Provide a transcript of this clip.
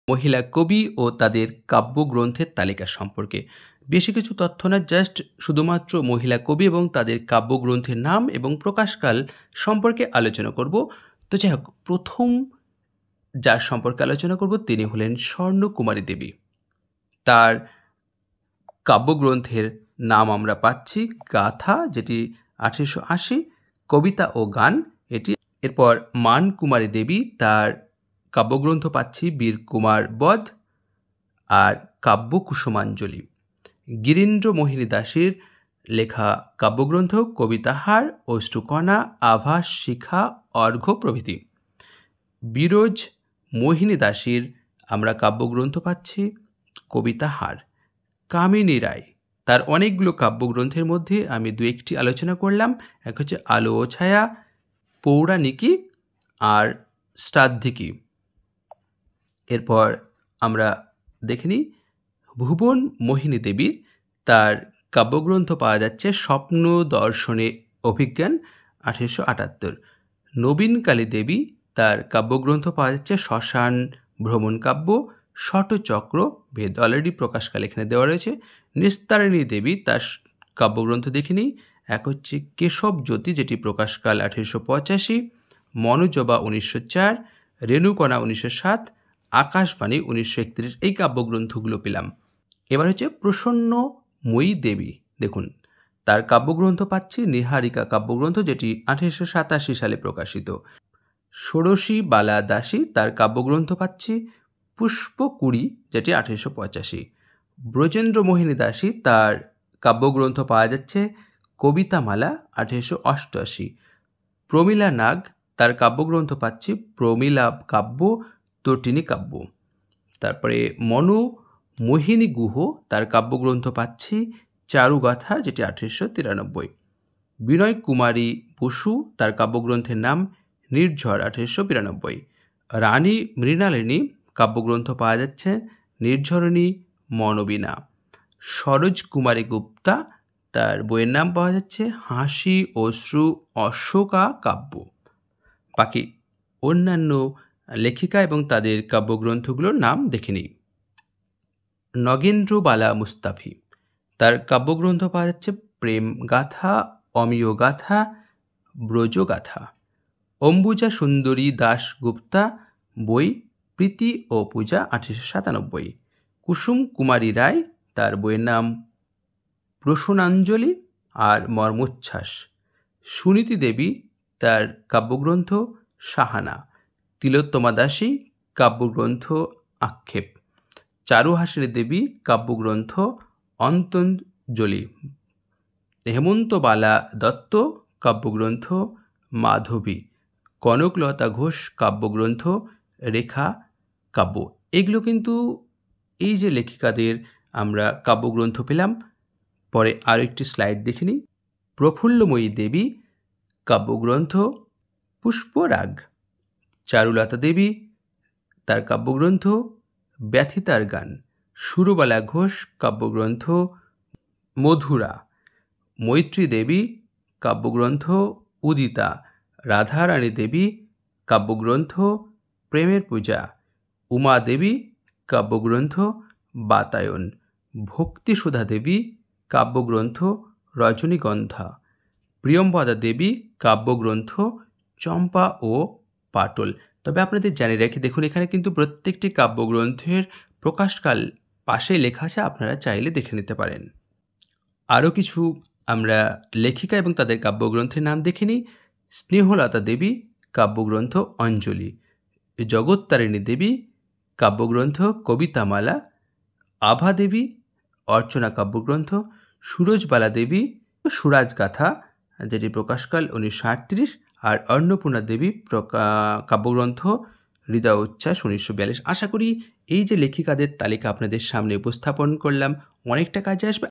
মহিলা কবি ও তাদের কাব্যগ্রন্থের তালিকা সম্পর্কে। বেশি কিছু তথ্য না, জাস্ট শুধুমাত্র মহিলা কবি এবং তাদের কাব্যগ্রন্থের নাম এবং প্রকাশকাল সম্পর্কে আলোচনা করব। তো যাই হোক, প্রথম যার সম্পর্কে আলোচনা করব তিনি হলেন স্বর্ণকুমারী দেবী। তার কাব্যগ্রন্থের নাম আমরা পাচ্ছি গাথা, যেটি 1880, কবিতা ও গান এটি। এরপর মানকুমারী দেবী, তার কাব্যগ্রন্থ পাচ্ছি বীরকুমার বধ আর কাব্য কুসুমাঞ্জলি। গিরীন্দ্র মোহিনী দাসীর লেখা কাব্যগ্রন্থ কবিতাহার, অশ্রুকণা, আভাস, শিখা, অর্ঘ্য প্রভৃতি। বিরোজ মোহিনী দাসীর আমরা কাব্যগ্রন্থ পাচ্ছি কবিতাহার। কামিনী রায়, তার অনেকগুলো কাব্যগ্রন্থের মধ্যে আমি দু একটি আলোচনা করলাম। এক হচ্ছে আলো ও ছায়া, পৌরাণিকী আর শ্রাদ্ধিকী। এরপর আমরা দেখে নিই ভুবন মোহিনী দেবীর, তার কাব্যগ্রন্থ পাওয়া যাচ্ছে স্বপ্ন দর্শনে অভিজ্ঞান, 1878। নবীনকালী দেবী, তার কাব্যগ্রন্থ পাওয়া যাচ্ছে শ্মশান ভ্রমণ কাব্য, শটচক্র ভেদ, অলরেডি প্রকাশকাল এখানে দেওয়া রয়েছে। নিস্তারিণী দেবী, তার কাব্যগ্রন্থ দেখে নিই। এক হচ্ছে কেশব জ্যোতি, যেটি প্রকাশকাল 1885, মনোজবা 1904, রেণুকণা 1907, আকাশবাণী 1931। এই কাব্যগ্রন্থগুলো পেলাম। এবার হচ্ছে প্রসন্নময়ী দেবী, দেখুন তার কাব্যগ্রন্থ পাচ্ছি নিহারিকা কাব্যগ্রন্থ, যেটি 1887 সালে প্রকাশিত। ষোড়শী বালা দাসী, তার কাব্যগ্রন্থ পাচ্ছি পুষ্পকুড়ি, যেটি 1885। ব্রজেন্দ্র মোহিনী দাসী, তার কাব্যগ্রন্থ পাওয়া যাচ্ছে কবিতামালা, 1888। প্রমীলা নাগ, তার কাব্যগ্রন্থ পাচ্ছি প্রমীলা কাব্য, তটিনী কাব্য। তারপরে মনু মোহিনী গুহ, তার কাব্যগ্রন্থ পাচ্ছি চারুগাথা, যেটি 1893। বিনয় কুমারী বসু, তার কাব্যগ্রন্থের নাম নির্ঝর, 1892। রানী মৃণালিনী, কাব্যগ্রন্থ পাওয়া যাচ্ছে নির্ঝরণী মনোবীণা। সরোজ কুমারী গুপ্তা, তার বইয়ের নাম পাওয়া যাচ্ছে হাসি অশ্রু অশোকা কাব্য। বাকি অন্যান্য লেখিকা এবং তাদের কাব্যগ্রন্থগুলোর নাম দেখে নিই। নগেন্দ্রবালা মুস্তাফি, তার কাব্যগ্রন্থ পাওয়া যাচ্ছে প্রেম গাথা, অমিয় গাথা, ব্রজগাথা। অম্বুজা সুন্দরী দাশগুপ্তা, বই প্রীতি ও পূজা, 1897। কুসুম কুমারী রায়, তার বইয়ের নাম প্রসূনাঞ্জলি আর মর্মোচ্ছ্বাস। সুনীতি দেবী, তার কাব্যগ্রন্থ সাহানা। তিলোত্তমা দাসী, কাব্যগ্রন্থ আক্ষেপ। চারুহাসিনী দেবী, কাব্যগ্রন্থ অন্তঞ্জলি। হেমন্তবালা দত্ত, কাব্যগ্রন্থ মাধবী। কনকলতা ঘোষ, কাব্যগ্রন্থ রেখা কাব্য। এগুলো কিন্তু এই যে লেখিকাদের আমরা কাব্যগ্রন্থ পেলাম। পরে আরও একটি স্লাইড দেখে নিই। প্রফুল্লময়ী দেবী, কাব্যগ্রন্থ পুষ্পরাগ। চারুলতা দেবী, তার কাব্যগ্রন্থ ব্যথিতার গান। সুরবালা ঘোষ, কাব্যগ্রন্থ মধুরা। মৈত্রী দেবী, কাব্যগ্রন্থ উদিতা। রাধারানী দেবী, কাব্যগ্রন্থ প্রেমের পূজা। উমা দেবী, কাব্যগ্রন্থ বাতায়ন। ভক্তিসুধা দেবী, কাব্যগ্রন্থ রজনীগন্ধা। প্রিয়ম্বদা দেবী, কাব্যগ্রন্থ চম্পা ও পাটল। তবে আপনাদের জানিয়ে রাখি, দেখুন এখানে কিন্তু প্রত্যেকটি কাব্যগ্রন্থের প্রকাশকাল পাশে লেখা আছে, আপনারা চাইলে দেখে নিতে পারেন। আরও কিছু আমরা লেখিকা এবং তাদের কাব্যগ্রন্থের নাম দেখে নিই। স্নেহলতা দেবী, কাব্যগ্রন্থ অঞ্জলি। জগত্তারিণী দেবী, কাব্যগ্রন্থ কবিতামালা। আভা দেবী, অর্চনা কাব্যগ্রন্থ। সুরজবালা দেবী, সুরাজগাথা, যেটি প্রকাশকাল 1938। আর অন্নপূর্ণা দেবী, কাব্যগ্রন্থ হৃদয় উচ্ছ্বাস, 1942। আশা করি এই যে লেখিকাদের তালিকা আপনাদের সামনে উপস্থাপন করলাম অনেকটা কাজে আসবে।